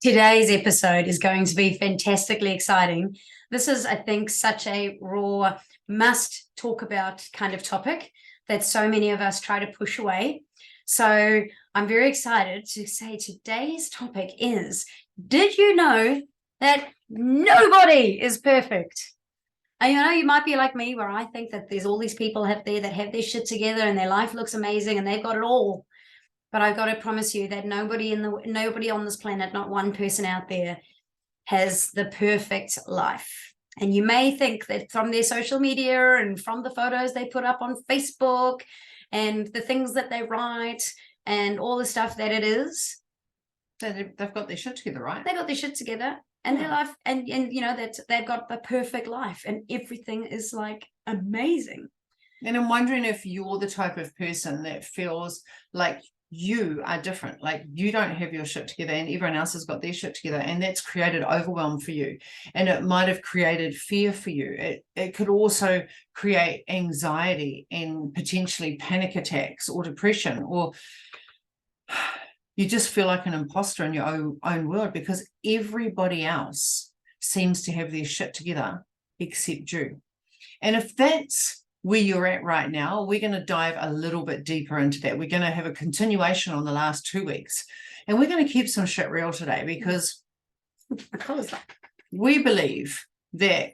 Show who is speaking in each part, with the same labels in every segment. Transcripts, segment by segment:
Speaker 1: Today's episode is going to be fantastically exciting. This is, I think, such a raw, must talk about kind of topic that so many of us try to push away. So I'm very excited to say today's topic is, did you know that nobody is perfect? And you know, you might be like me, where I think that there's all these people out there that have their shit together and their life looks amazing and they've got it all. But I've got to promise you that nobody on this planet, not one person out there, has the perfect life. And you may think that from their social media and from the photos they put up on Facebook and the things that they write and all the stuff that it is.
Speaker 2: So they've got their shit together, right?
Speaker 1: They've got their shit together and their life, and you know, that they've got the perfect life and everything is like amazing.
Speaker 2: And I'm wondering if you're the type of person that feels like you are different, like you don't have your shit together and everyone else has got their shit together, and that's created overwhelm for you, and it might have created fear for you. It could also create anxiety and potentially panic attacks or depression, or you just feel like an imposter in your own world because everybody else seems to have their shit together except you. And if that's where you're at right now, we're going to dive a little bit deeper into that. We're going to have a continuation on the last 2 weeks, and we're going to keep some shit real today because we believe that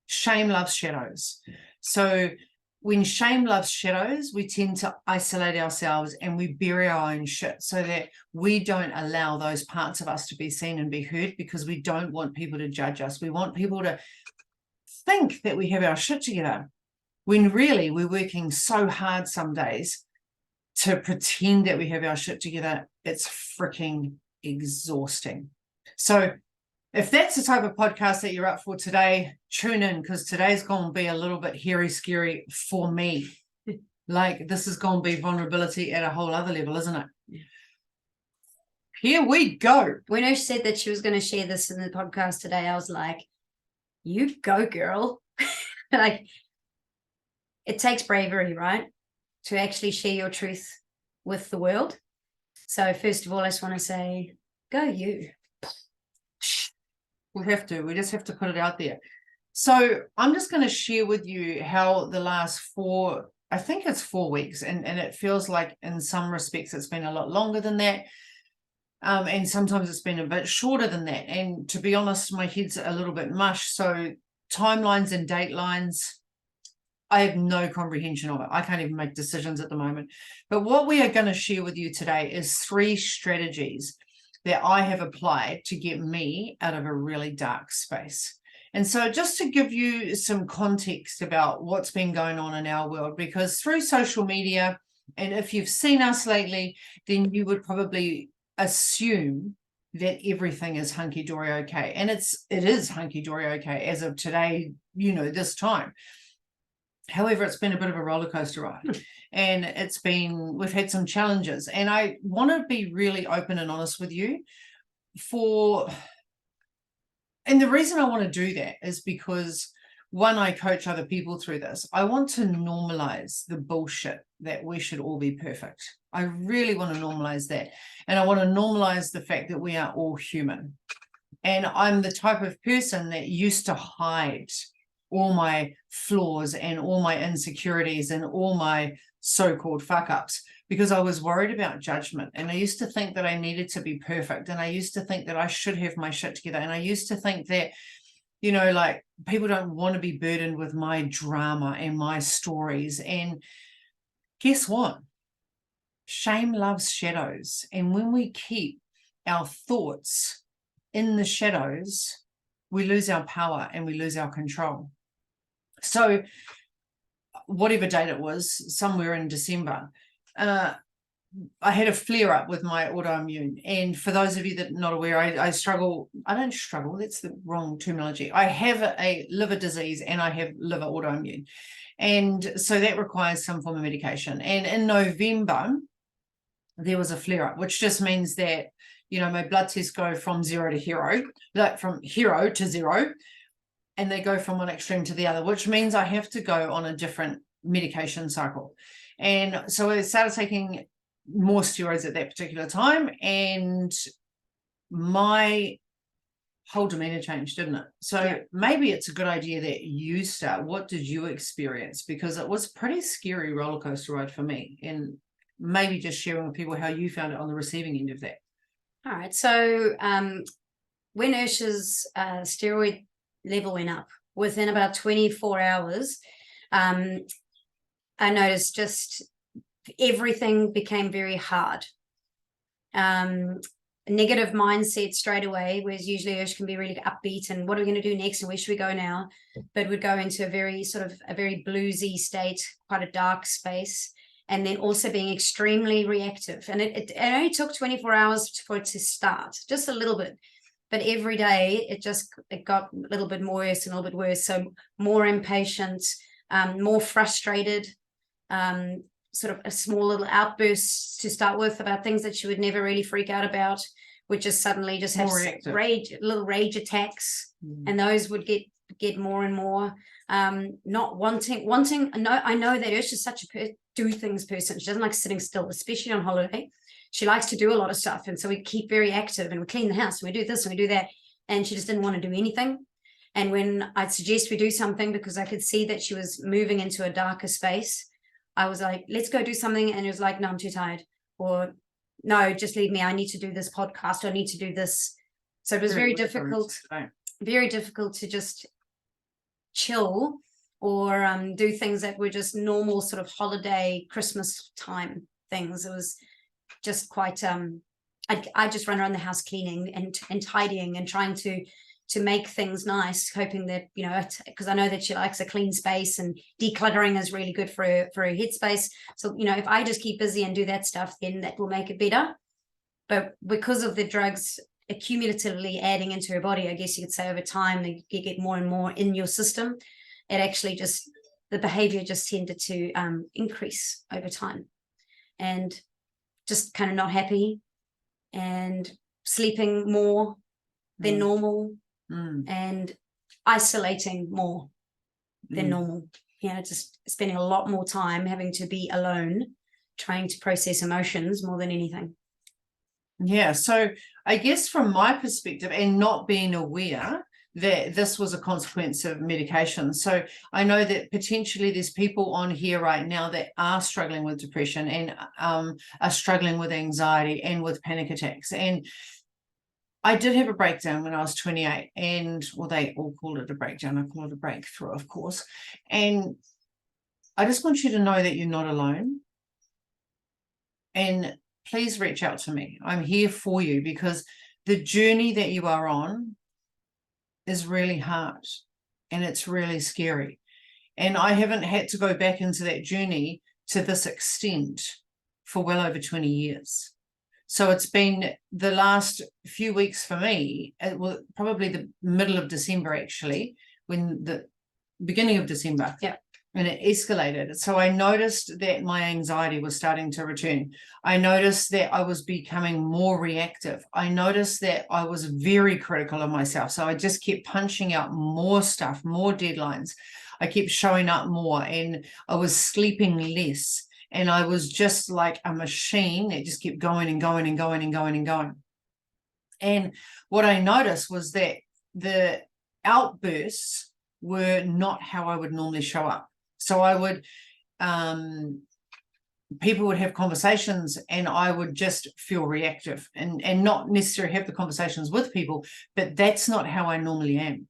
Speaker 2: shame loves shadows. So when shame loves shadows, we tend to isolate ourselves and we bury our own shit so that we don't allow those parts of us to be seen and be heard, because we don't want people to judge us. We want people to think that we have our shit together, when really we're working so hard some days to pretend that we have our shit together. It's freaking exhausting. So if that's the type of podcast that you're up for today, tune in, because today's going to be a little bit hairy, scary for me. Like, this is going to be vulnerability at a whole other level, isn't it? Here we go.
Speaker 1: When she said that she was going to share this in the podcast today, I was like, you go, girl. Like, it takes bravery, right, to actually share your truth with the world. So first of all, I just want to say, go you.
Speaker 2: We just have to put it out there. So I'm just going to share with you how the last 4 weeks, and it feels like in some respects it's been a lot longer than that. And sometimes it's been a bit shorter than that. And to be honest, my head's a little bit mush. So timelines and datelines, I have no comprehension of it. I can't even make decisions at the moment. But what we are going to share with you today is 3 strategies that I have applied to get me out of a really dark space. And so just to give you some context about what's been going on in our world, because through social media, and if you've seen us lately, then you would probably assume that everything is hunky-dory okay. And it is hunky-dory okay as of today, this time. However, it's been a bit of a roller coaster ride, and we've had some challenges, and I want to be really open and honest with you and the reason I want to do that is because, one, I coach other people through this. I want to normalize the bullshit that we should all be perfect. I really want to normalize that. And I want to normalize the fact that we are all human. And I'm the type of person that used to hide all my flaws and all my insecurities and all my so-called fuck-ups because I was worried about judgment. And I used to think that I needed to be perfect. And I used to think that I should have my shit together. And I used to think that, like, people don't want to be burdened with my drama and my stories. And guess what? Shame loves shadows. And when we keep our thoughts in the shadows, we lose our power and we lose our control. So whatever date it was, somewhere in December, I had a flare-up with my autoimmune. And for those of you that are not aware, I don't struggle, that's the wrong terminology. I have a liver disease and I have liver autoimmune. And so that requires some form of medication. And in November, there was a flare-up, which just means that, my blood tests go from zero to hero, like from hero to zero, and they go from one extreme to the other, which means I have to go on a different medication cycle. And so I started taking more steroids at that particular time, and my whole demeanor changed, didn't it? So
Speaker 1: Yeah.
Speaker 2: maybe it's a good idea that you start. What did you experience? Because it was a pretty scary roller coaster ride for me, and maybe just sharing with people how you found it on the receiving end of that.
Speaker 1: All right. So when Ursha's steroid level went up, within about 24 hours, I noticed just everything became very hard. Negative mindset straight away, whereas usually Ursha can be really upbeat and what are we going to do next and where should we go now? But would go into a very bluesy state, quite a dark space, and then also being extremely reactive. And it only took 24 hours for it to start, just a little bit. But every day it got a little bit more worse and a little bit worse. So more impatient, more frustrated, sort of a small little outbursts to start with about things that she would never really freak out about, would just suddenly just have little rage attacks, and those would get more and more. Not wanting. No, I know that Ursha's such a do things person. She doesn't like sitting still, especially on holiday. She likes to do a lot of stuff, and so we keep very active and we clean the house and we do this and we do that, and she just didn't want to do anything. And when I'd suggest we do something, because I could see that she was moving into a darker space, I was like, let's go do something. And it was like, no, I'm too tired. Or no, just leave me. I need to do this podcast. I need to do this. So it was very difficult to just chill or do things that were just normal sort of holiday, Christmas time things. It was just quite, I just run around the house cleaning and tidying and trying to make things nice, hoping that, because I know that she likes a clean space, and decluttering is really good for her headspace. So, if I just keep busy and do that stuff, then that will make it better. But because of the drugs accumulatively adding into her body, I guess you could say over time, you get more and more in your system. It actually the behavior just tended to increase over time, and just kind of not happy and sleeping more than normal. And isolating more than normal. Just spending a lot more time having to be alone, trying to process emotions more than anything.
Speaker 2: Yeah, so I guess from my perspective, and not being aware that this was a consequence of medication. So I know that potentially there's people on here right now that are struggling with depression and are struggling with anxiety and with panic attacks. And I did have a breakdown when I was 28, and they all call it a breakdown. I call it a breakthrough, of course. And I just want you to know that you're not alone. And please reach out to me. I'm here for you, because the journey that you are on is really hard and it's really scary. And I haven't had to go back into that journey to this extent for well over 20 years. So it's been the last few weeks for me, well, probably the middle of December, actually, when the beginning of December.
Speaker 1: Yeah.
Speaker 2: And it escalated. So I noticed that my anxiety was starting to return. I noticed that I was becoming more reactive. I noticed that I was very critical of myself. So I just kept punching out more stuff, more deadlines. I kept showing up more, and I was sleeping less. And I was just like a machine that just kept going and going and going and going and going. And what I noticed was that the outbursts were not how I would normally show up. So I would, people would have conversations and I would just feel reactive and not necessarily have the conversations with people, but that's not how I normally am.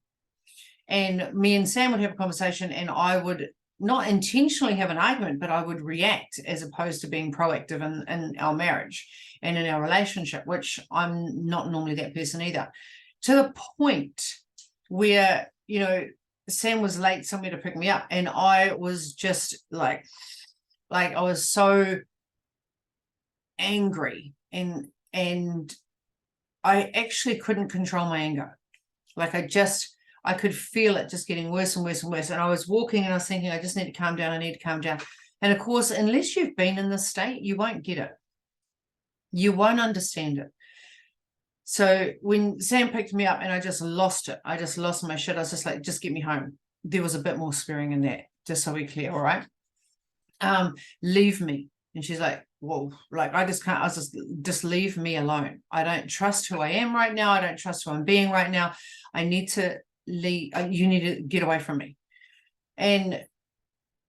Speaker 2: And me and Sam would have a conversation and I would not intentionally have an argument, but I would react as opposed to being proactive in our marriage and in our relationship, which I'm not normally that person either. To the point where, Sam was late somewhere to pick me up, and I was just like I was so angry, and I actually couldn't control my anger. Like I could feel it just getting worse and worse and worse. And I was walking and I was thinking, I just need to calm down. I need to calm down. And of course, unless you've been in this state, you won't get it. You won't understand it. So when Sam picked me up and I just lost it, I just lost my shit. I was just like, just get me home. There was a bit more swearing in that, just so we're clear, all right? Leave me. And she's like, whoa, like I just can't, just leave me alone. I don't trust who I am right now. I don't trust who I'm being right now. I need to leave. You need to get away from me. And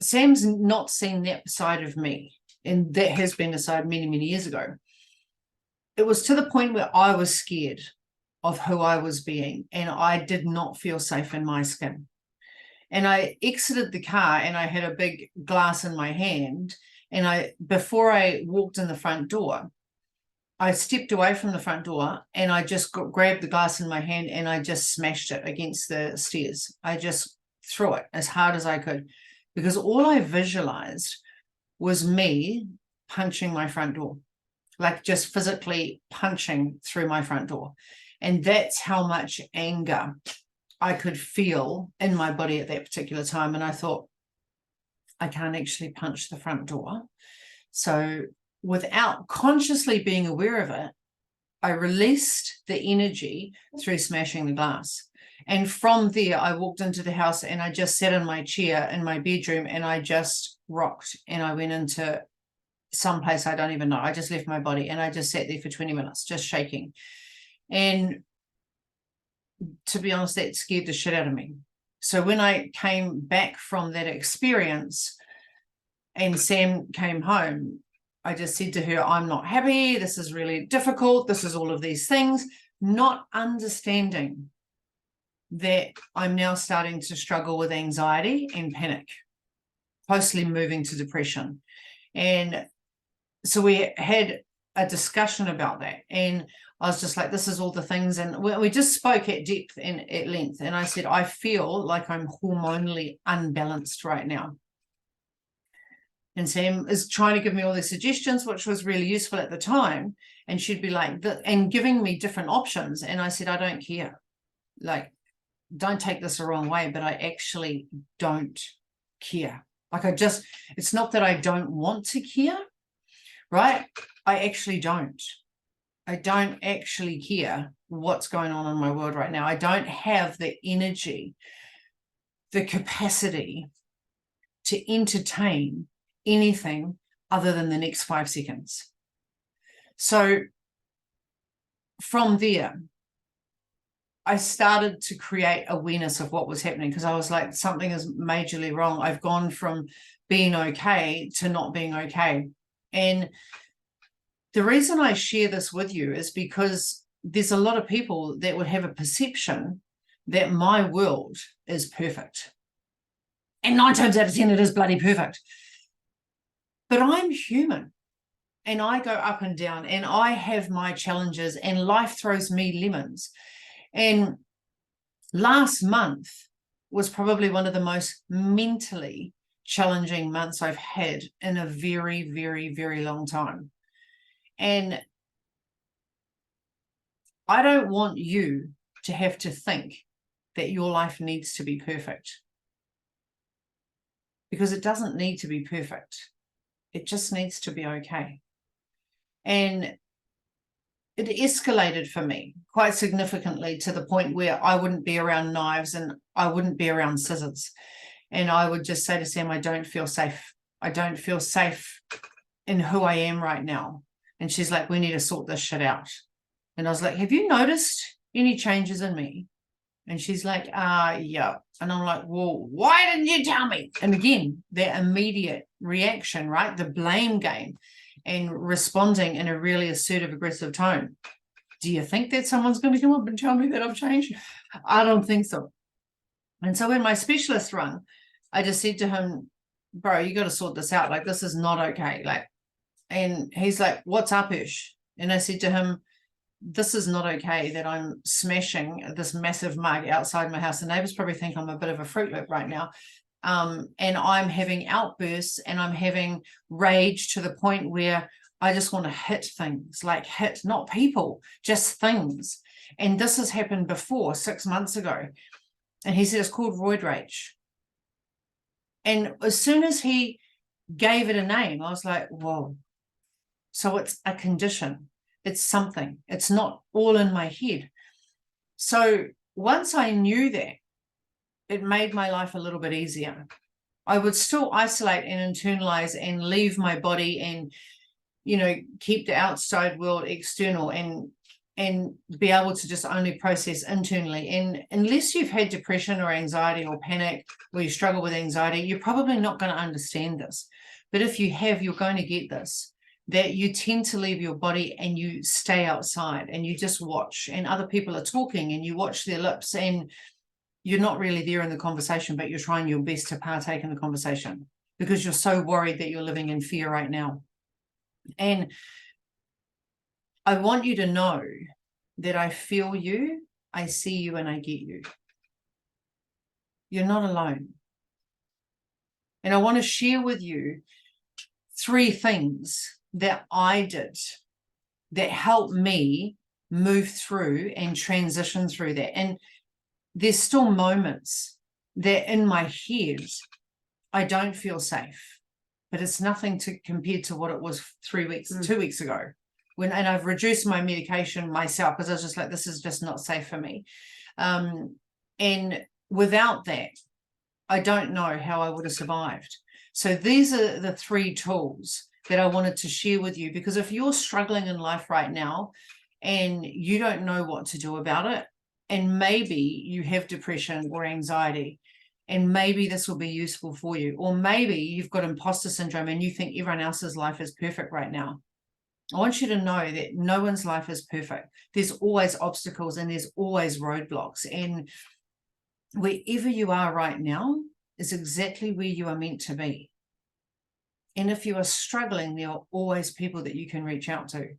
Speaker 2: Sam's not seen that side of me. And that has been a side many, many years ago. It was to the point where I was scared of who I was being, and I did not feel safe in my skin. And I exited the car, and I had a big glass in my hand. And before I walked in the front door, I stepped away from the front door, and I just grabbed the glass in my hand, and I just smashed it against the stairs. I just threw it as hard as I could, because all I visualized was me punching my front door, like just physically punching through my front door. And that's how much anger I could feel in my body at that particular time. And I thought, I can't actually punch the front door. So without consciously being aware of it, I released the energy through smashing the glass. And from there, I walked into the house, and I just sat in my chair in my bedroom, and I just rocked, and I went into someplace I don't even know. I just left my body, and I just sat there for 20 minutes, just shaking. And to be honest, that scared the shit out of me. So when I came back from that experience and Sam came home, I just said to her, I'm not happy. This is really difficult. This is all of these things, not understanding that I'm now starting to struggle with anxiety and panic, closely moving to depression. And so we had a discussion about that. And I was just like, this is all the things. And we just spoke at depth and at length. And I said, I feel like I'm hormonally unbalanced right now. And Sam is trying to give me all the suggestions, which was really useful at the time. And she'd be like, and giving me different options. And I said, I don't care. Like, don't take this the wrong way, but I actually don't care. Like it's not that I don't want to care, right? I actually don't. I don't actually care what's going on in my world right now. I don't have the energy, the capacity to entertain anything other than the next 5 seconds. So from there, I started to create awareness of what was happening, because I was like, something is majorly wrong. I've gone from being okay to not being okay. And the reason I share this with you is because there's a lot of people that would have a perception that my world is perfect. And 9 times out of 10, it is bloody perfect. But I'm human, and I go up and down, and I have my challenges, and life throws me lemons. And last month was probably one of the most mentally challenging months I've had in a very, very, very long time. And I don't want you to have to think that your life needs to be perfect, because it doesn't need to be perfect. It just needs to be okay. And it escalated for me quite significantly, to the point where I wouldn't be around knives and I wouldn't be around scissors. And I would just say to Sam, I don't feel safe. I don't feel safe in who I am right now. And she's like, we need to sort this shit out. And I was like, have you noticed any changes in me? And she's like, yeah. And I'm like, well, why didn't you tell me? And again, that immediate reaction, right? The blame game, and responding in a really assertive, aggressive tone. Do you think that someone's going to come up and tell me that I've changed? I don't think so. And so when my specialist rang, I just said to him, bro, you got to sort this out. Like, this is not okay. Like, and he's like, what's up, Ish? And I said to him, this is not okay that I'm smashing this massive mug outside my house. The neighbors probably think I'm a bit of a Fruit Loop right now. And I'm having outbursts, and I'm having rage to the point where I just want to hit things, like hit, not people, just things. And this has happened before, 6 months ago. And he said, it's called roid rage. And as soon as he gave it a name, I was like, whoa. So it's a condition. It's something. It's not all in my head. So once I knew that, it made my life a little bit easier. I would still isolate and internalize and leave my body and, keep the outside world external and be able to just only process internally. And unless you've had depression or anxiety or panic, or you struggle with anxiety, you're probably not going to understand this. But if you have, you're going to get this, that you tend to leave your body and you stay outside and you just watch, and other people are talking and you watch their lips, and you're not really there in the conversation, but you're trying your best to partake in the conversation because you're so worried that you're living in fear right now. And I want you to know that I feel you, I see you, and I get you. You're not alone. And I want to share with you 3 things that I did that helped me move through and transition through that. And there's still moments that in my head, I don't feel safe, but it's nothing to compared to what it was 2 weeks ago. And I've reduced my medication myself because I was just like, this is just not safe for me. And without that, I don't know how I would have survived. So these are the 3 tools that I wanted to share with you, because if you're struggling in life right now and you don't know what to do about it, and maybe you have depression or anxiety, and maybe this will be useful for you, or maybe you've got imposter syndrome and you think everyone else's life is perfect right now, I want you to know that no one's life is perfect. There's always obstacles and there's always roadblocks. And wherever you are right now is exactly where you are meant to be. And if you are struggling, there are always people that you can reach out to.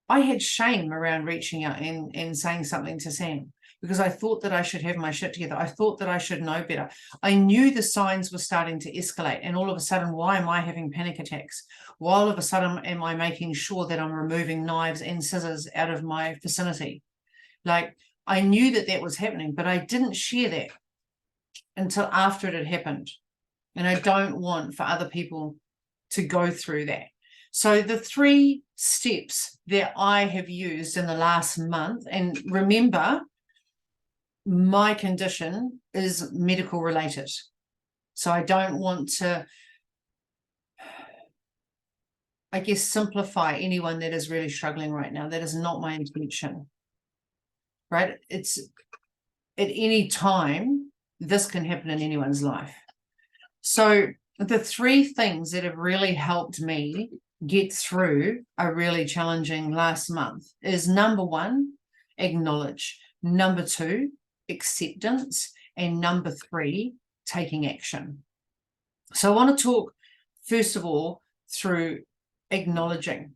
Speaker 2: I had shame around reaching out and saying something to Sam because I thought that I should have my shit together. I thought that I should know better. I knew the signs were starting to escalate, and all of a sudden, why am I having panic attacks? Why all of a sudden am I making sure that I'm removing knives and scissors out of my vicinity? Like, I knew that that was happening, but I didn't share that until after it had happened. And I don't want for other people to go through that. So the 3 steps that I have used in the last month, and remember, my condition is medical related. So I don't want to, I guess, simplify anyone that is really struggling right now. That is not my intention, right? It's at any time, this can happen in anyone's life. So the 3 things that have really helped me get through a really challenging last month is, number 1, acknowledge. Number 2, acceptance. And number 3, taking action. So I want to talk, first of all, through acknowledging.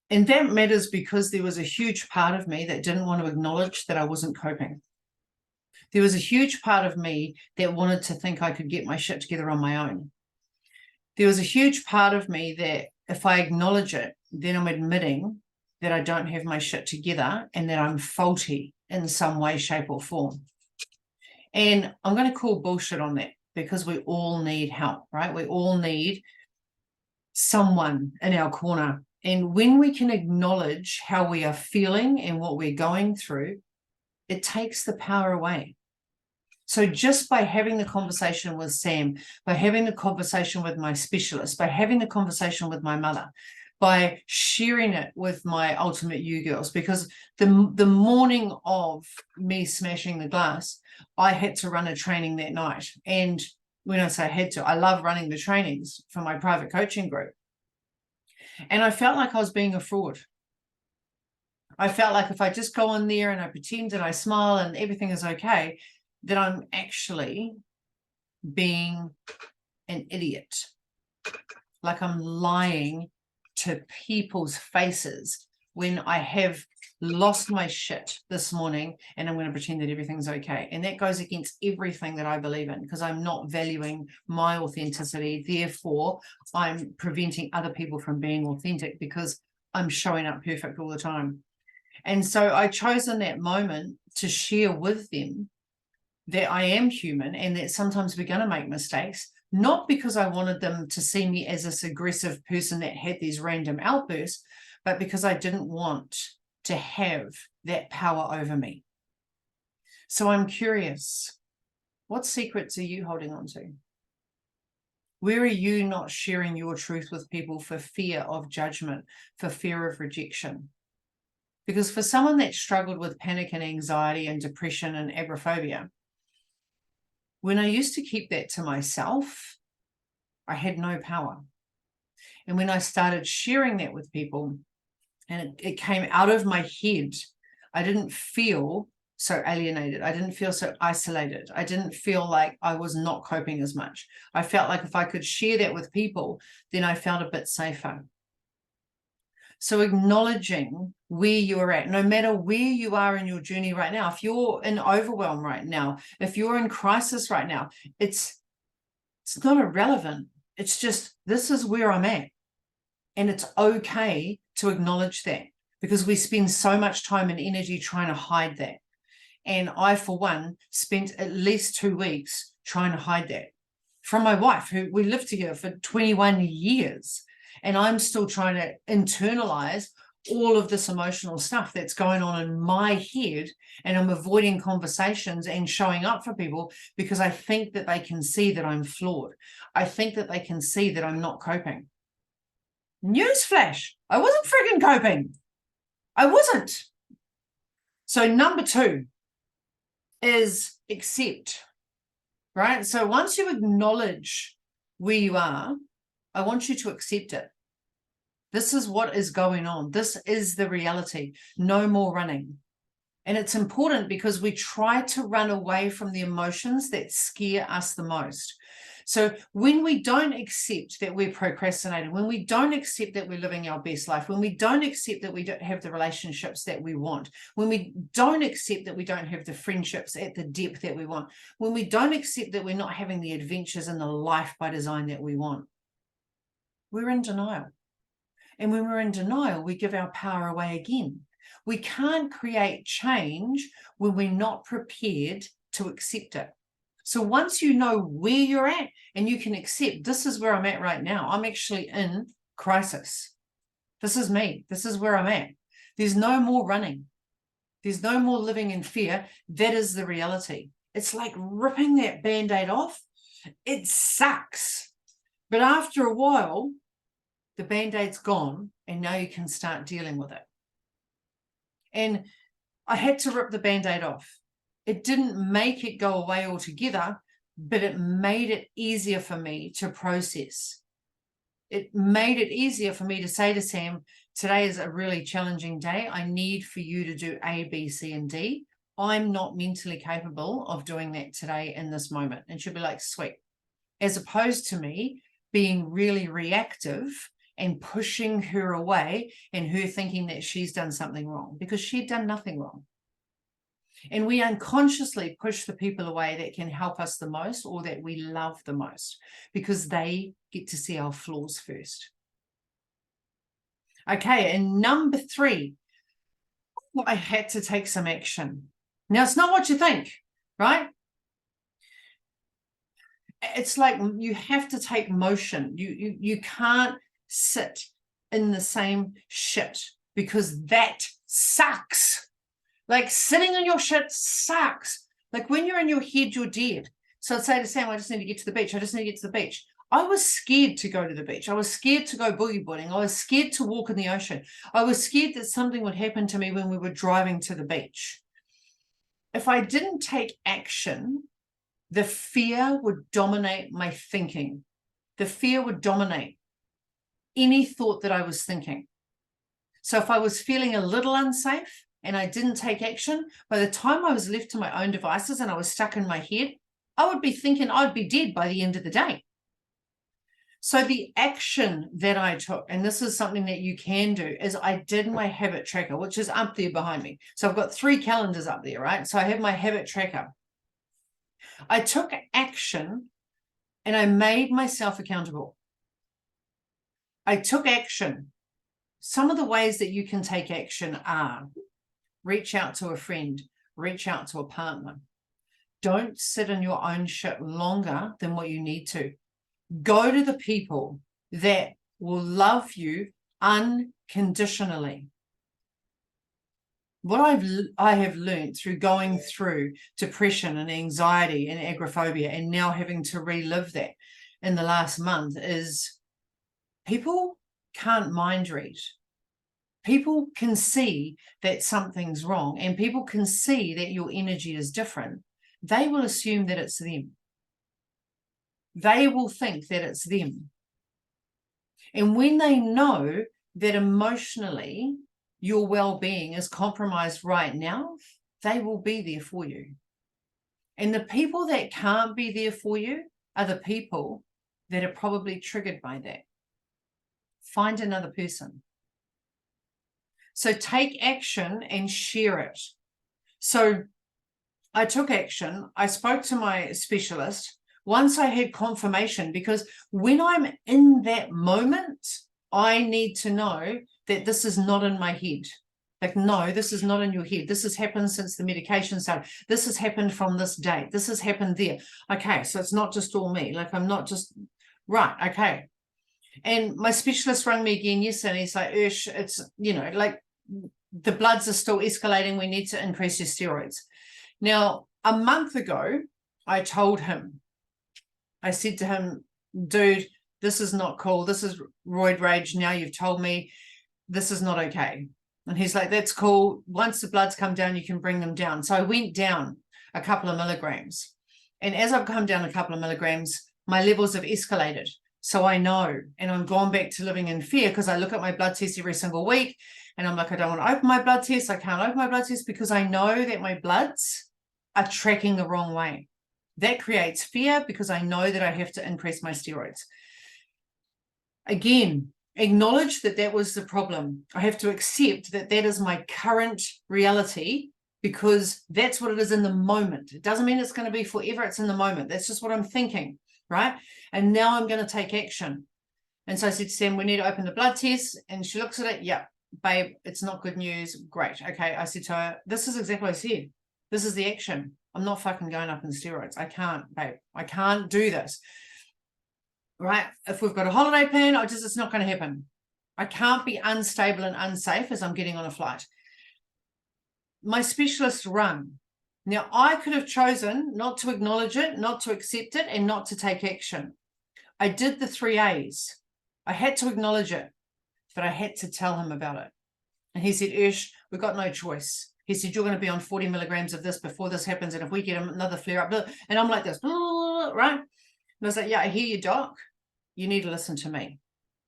Speaker 2: And that matters because there was a huge part of me that didn't want to acknowledge that I wasn't coping. There was a huge part of me that wanted to think I could get my shit together on my own. There was a huge part of me that if I acknowledge it, then I'm admitting that I don't have my shit together and that I'm faulty in some way, shape, or form. And I'm going to call bullshit on that because we all need help, right? We all need someone in our corner. And when we can acknowledge how we are feeling and what we're going through, it takes the power away. So just by having the conversation with Sam, by having the conversation with my specialist, by having the conversation with my mother, by sharing it with my Ultimate You girls, because the morning of me smashing the glass, I had to run a training that night. And when I say I had to, I love running the trainings for my private coaching group. And I felt like I was being a fraud. I felt like if I just go in there and I pretend and I smile and everything is okay, that I'm actually being an idiot. Like I'm lying to people's faces when I have lost my shit this morning and I'm going to pretend that everything's okay. And that goes against everything that I believe in because I'm not valuing my authenticity. Therefore, I'm preventing other people from being authentic because I'm showing up perfect all the time. And so I chose in that moment to share with them that I am human and that sometimes we're going to make mistakes, not because I wanted them to see me as this aggressive person that had these random outbursts, but because I didn't want to have that power over me. So I'm curious, what secrets are you holding on to? Where are you not sharing your truth with people for fear of judgment, for fear of rejection? Because for someone that struggled with panic and anxiety and depression and agoraphobia, when I used to keep that to myself, I had no power. And when I started sharing that with people and it came out of my head, I didn't feel so alienated. I didn't feel so isolated. I didn't feel like I was not coping as much. I felt like if I could share that with people, then I felt a bit safer. So acknowledging where you're at, no matter where you are in your journey right now, if you're in overwhelm right now, if you're in crisis right now, it's not irrelevant. It's just, this is where I'm at. And it's okay to acknowledge that, because we spend so much time and energy trying to hide that. And I, for one, spent at least 2 weeks trying to hide that from my wife, who we lived together for 21 years. And I'm still trying to internalize all of this emotional stuff that's going on in my head. And I'm avoiding conversations and showing up for people because I think that they can see that I'm flawed. I think that they can see that I'm not coping. Newsflash, I wasn't freaking coping. I wasn't. So number 2 is accept, right? So once you acknowledge where you are, I want you to accept it. This is what is going on. This is the reality. No more running. And it's important because we try to run away from the emotions that scare us the most. So when we don't accept that we're procrastinating, when we don't accept that we're living our best life, when we don't accept that we don't have the relationships that we want, when we don't accept that we don't have the friendships at the depth that we want, when we don't accept that we're not having the adventures and the life by design that we want, we're in denial. And when we're in denial, we give our power away again. We can't create change when we're not prepared to accept it. So once you know where you're at and you can accept, this is where I'm at right now. I'm actually in crisis. This is me. This is where I'm at. There's no more running. There's no more living in fear. That is the reality. It's like ripping that Band-Aid off. It sucks. But after a while, the Band-Aid's gone and now you can start dealing with it. And I had to rip the Band-Aid off. It didn't make it go away altogether, but it made it easier for me to process. It made it easier for me to say to Sam, today is a really challenging day. I need for you to do A, B, C, and D. I'm not mentally capable of doing that today in this moment. And she'll be like, sweet. As opposed to me being really reactive and pushing her away and her thinking that she's done something wrong, because she'd done nothing wrong. And we unconsciously push the people away that can help us the most or that we love the most, because they get to see our flaws first. Okay, and number 3, I had to take some action. Now, it's not what you think, right? It's like you have to take motion. You can't sit in the same shit, because that sucks. Like sitting in your shit sucks. Like when you're in your head, you're dead. So I'd say to Sam, I just need to get to the beach. I just need to get to the beach. I was scared to go to the beach. I was scared to go boogie boarding. I was scared to walk in the ocean. I was scared that something would happen to me when we were driving to the beach. If I didn't take action, the fear would dominate my thinking. The fear would dominate any thought that I was thinking. So if I was feeling a little unsafe and I didn't take action, by the time I was left to my own devices and I was stuck in my head, I would be thinking I'd be dead by the end of the day. So the action that I took, and this is something that you can do, is I did my habit tracker, which is up there behind me. So I've got 3 calendars up there, right? So I have my habit tracker. I took action and I made myself accountable. I took action. Some of the ways that you can take action are: reach out to a friend, reach out to a partner. Don't sit in your own shit longer than what you need to. Go to the people that will love you unconditionally. What I have learned through going through depression and anxiety and agoraphobia and now having to relive that in the last month is people can't mind read. People can see that something's wrong, and people can see that your energy is different. They will assume that it's them. They will think that it's them. And when they know that emotionally your well-being is compromised right now, they will be there for you. And the people that can't be there for you are the people that are probably triggered by that. Find another person. So take action and share it. So I took action. I spoke to my specialist once I had confirmation, because when I'm in that moment, I need to know that this is not in my head. Like, no, this is not in your head. This has happened since the medication started. This has happened from this date. This has happened there. Okay, so it's not just all me. Like, I'm not just, right, okay. And my specialist rang me again yesterday, and he's like, Ursh, it's, you know, like the bloods are still escalating. We need to increase your steroids. Now, a month ago, I told him, I said to him, dude, this is not cool. This is roid rage. Now you've told me this is not okay. And he's like, that's cool. Once the bloods come down, you can bring them down. So I went down a couple of milligrams. And as I've come down a couple of milligrams, my levels have escalated. So I know, and I'm gone back to living in fear, because I look at my blood test every single week and I'm like, I don't want to open my blood test. I can't open my blood test because I know that my bloods are tracking the wrong way. That creates fear because I know that I have to increase my steroids. Again, acknowledge that that was the problem. I have to accept that that is my current reality, because that's what it is in the moment. It doesn't mean it's going to be forever. It's in the moment. That's just what I'm thinking, right? And now I'm going to take action. And so I said to Sam, we need to open the blood test. And she looks at it. Yeah, babe, it's not good news. Great. Okay. I said to her, this is exactly what I said. This is the action. I'm not fucking going up in steroids. I can't, babe. I can't do this. Right? If we've got a holiday plan, it's not going to happen. I can't be unstable and unsafe as I'm getting on a flight. My specialist rung. Now, I could have chosen not to acknowledge it, not to accept it, and not to take action. I did the 3 A's. I had to acknowledge it, but I had to tell him about it. And he said, Ursh, we've got no choice. He said, you're going to be on 40 milligrams of this before this happens. And if we get another flare up, and I'm like this, right? And I was like, yeah, I hear you, doc. You need to listen to me.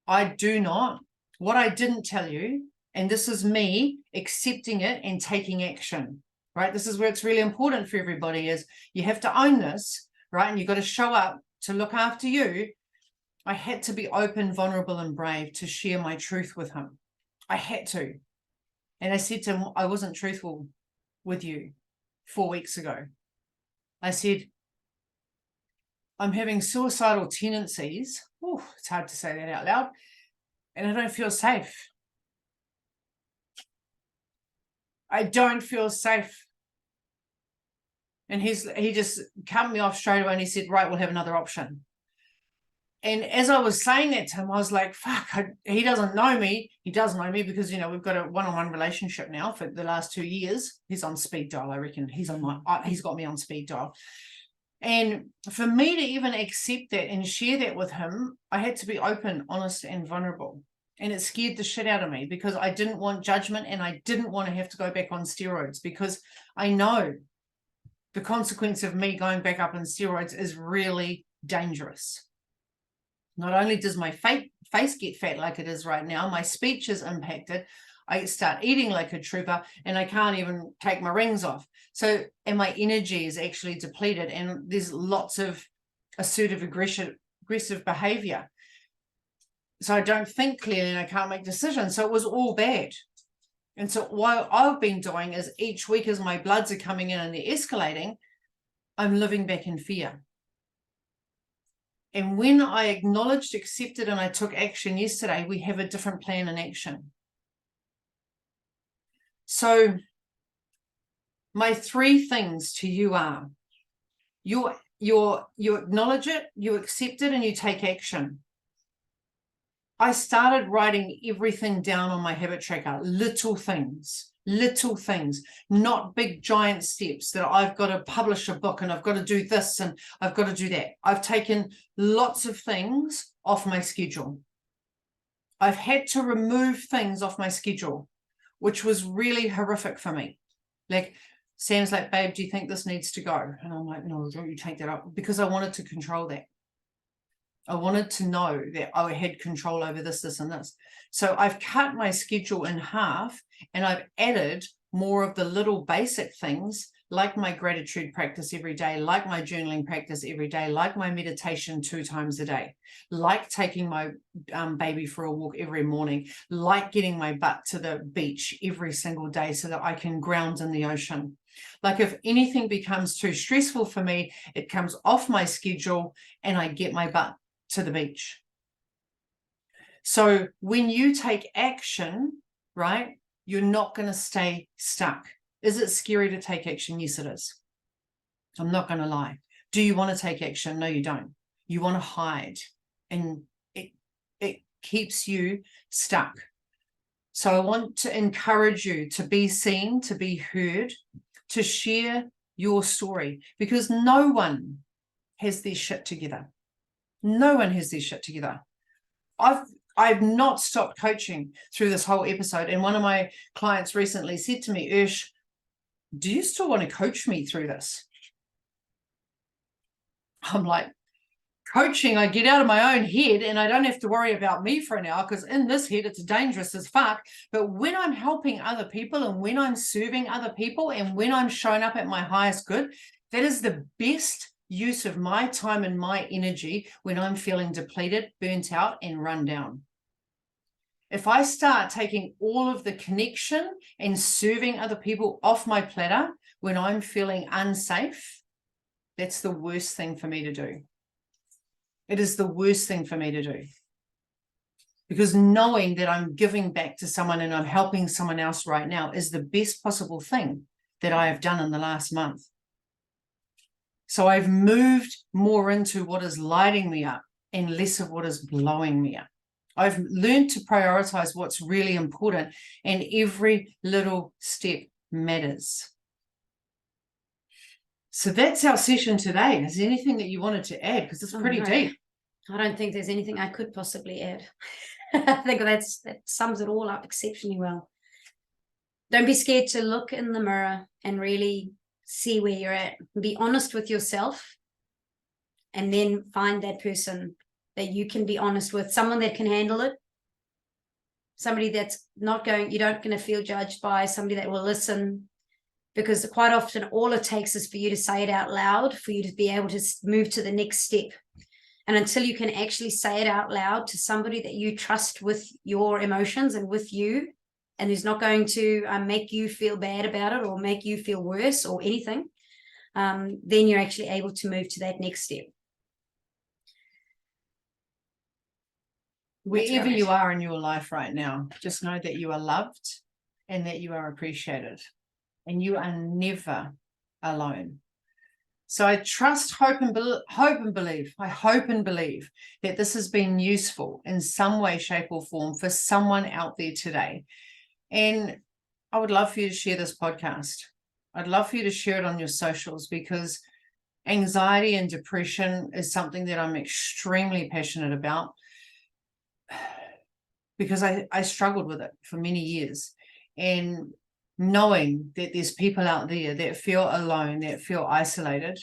Speaker 2: I do not. What I didn't tell you, and this is me accepting it and taking action, right? This is where it's really important for everybody, is you have to own this, right? And you've got to show up to look after you. I had to be open, vulnerable, and brave to share my truth with him. I had to. And I said to him, I wasn't truthful with you 4 weeks ago. I said, I'm having suicidal tendencies. Ooh, it's hard to say that out loud. And I don't feel safe. I don't feel safe. And he just cut me off straight away, and he said, right, we'll have another option. And as I was saying that to him, I was like, fuck, he doesn't know me. He does know me because, you know, we've got a one-on-one relationship now for the last 2 years. He's on speed dial, I reckon. He's got me on speed dial. And for me to even accept that and share that with him, I had to be open, honest, and vulnerable. And it scared the shit out of me because I didn't want judgment, and I didn't want to have to go back on steroids, because I know the consequence of me going back up on steroids is really dangerous. Not only does my face get fat like it is right now, my speech is impacted. I start eating like a trooper, and I can't even take my rings off. So, and my energy is actually depleted, and there's lots of assertive, aggressive behavior. So I don't think clearly, and I can't make decisions. So it was all bad. And so what I've been doing is, each week as my bloods are coming in and they're escalating, I'm living back in fear. And when I acknowledged, accepted, and I took action yesterday, we have a different plan in action. So my 3 things to you are, you acknowledge it, you accept it, and you take action. I started writing everything down on my habit tracker, little things, not big giant steps that I've got to publish a book and I've got to do this and I've got to do that. I've taken lots of things off my schedule. I've had to remove things off my schedule, which was really horrific for me. Like, Sam's like, babe, do you think this needs to go? And I'm like, no, don't you take that up, because I wanted to control that. I wanted to know that I had control over this, this, and this. So I've cut my schedule in half, and I've added more of the little basic things, like my gratitude practice every day, like my journaling practice every day, like my meditation 2 times a day, like taking my baby for a walk every morning, like getting my butt to the beach every single day so that I can ground in the ocean. Like, if anything becomes too stressful for me, it comes off my schedule and I get my butt to the beach. So when you take action, right, you're not going to stay stuck. Is it scary to take action? Yes, it is. I'm not going to lie. Do you want to take action? No, you don't. You want to hide, and it keeps you stuck. So I want to encourage you to be seen, to be heard, to share your story, because no one has their shit together. No one has their shit together. I've not stopped coaching through this whole episode. And one of my clients recently said to me, Ursh, do you still want to coach me through this? I'm like, coaching, I get out of my own head and I don't have to worry about me for an hour, because in this head, it's dangerous as fuck. But when I'm helping other people and when I'm serving other people and when I'm showing up at my highest good, that is the best use of my time and my energy when I'm feeling depleted, burnt out, and run down. If I start taking all of the connection and serving other people off my platter when I'm feeling unsafe, that's the worst thing for me to do. It is the worst thing for me to do. Because knowing that I'm giving back to someone and I'm helping someone else right now is the best possible thing that I have done in the last month. So I've moved more into what is lighting me up and less of what is blowing me up. I've learned to prioritize what's really important, and every little step matters. So that's our session today. Is there anything that you wanted to add? Because it's pretty deep.
Speaker 1: I don't think there's anything I could possibly add. I think that sums it all up exceptionally well. Don't be scared to look in the mirror and really see where you're at. Be honest with yourself, and then find that person that you can be honest with, someone that can handle it, somebody that's not going, you're not going to feel judged by, somebody that will listen. Because quite often all it takes is for you to say it out loud, for you to be able to move to the next step. And until you can actually say it out loud to somebody that you trust with your emotions and with you, and who's not going to make you feel bad about it or make you feel worse or anything, then you're actually able to move to that next step.
Speaker 2: Wherever you are in your life right now, just know that you are loved and that you are appreciated, and you are never alone. So I trust, hope and believe that this has been useful in some way, shape or form for someone out there today. And I would love for you to share this podcast. I'd love for you to share it on your socials, because anxiety and depression is something that I'm extremely passionate about, because I struggled with it for many years. And knowing that there's people out there that feel alone, that feel isolated,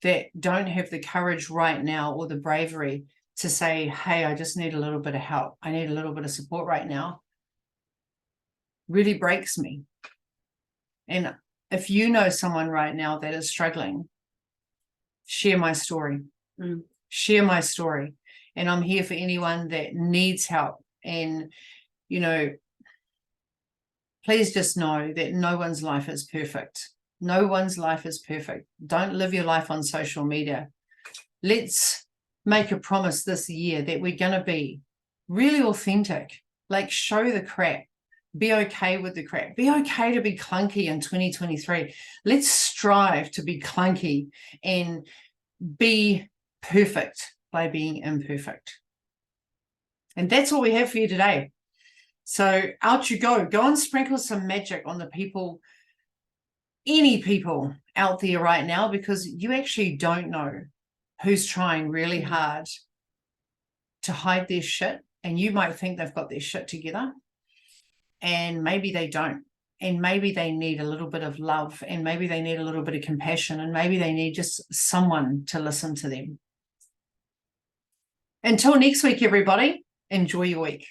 Speaker 2: that don't have the courage right now or the bravery to say, hey, I just need a little bit of help, I need a little bit of support right now, really breaks me. And if you know someone right now that is struggling, share my story. Share my story. And I'm here for anyone that needs help. And, you know, please just know that no one's life is perfect. No one's life is perfect. Don't live your life on social media. Let's make a promise this year that we're going to be really authentic, like show the crap, be okay with the crap, be okay to be clunky in 2023. Let's strive to be clunky and be perfect by being imperfect. And that's all we have for you today. So out you go. Go and sprinkle some magic on the people, any people out there right now, because you actually don't know who's trying really hard to hide their shit. And you might think they've got their shit together, and maybe they don't. And maybe they need a little bit of love, and maybe they need a little bit of compassion, and maybe they need just someone to listen to them. Until next week, everybody, enjoy your week.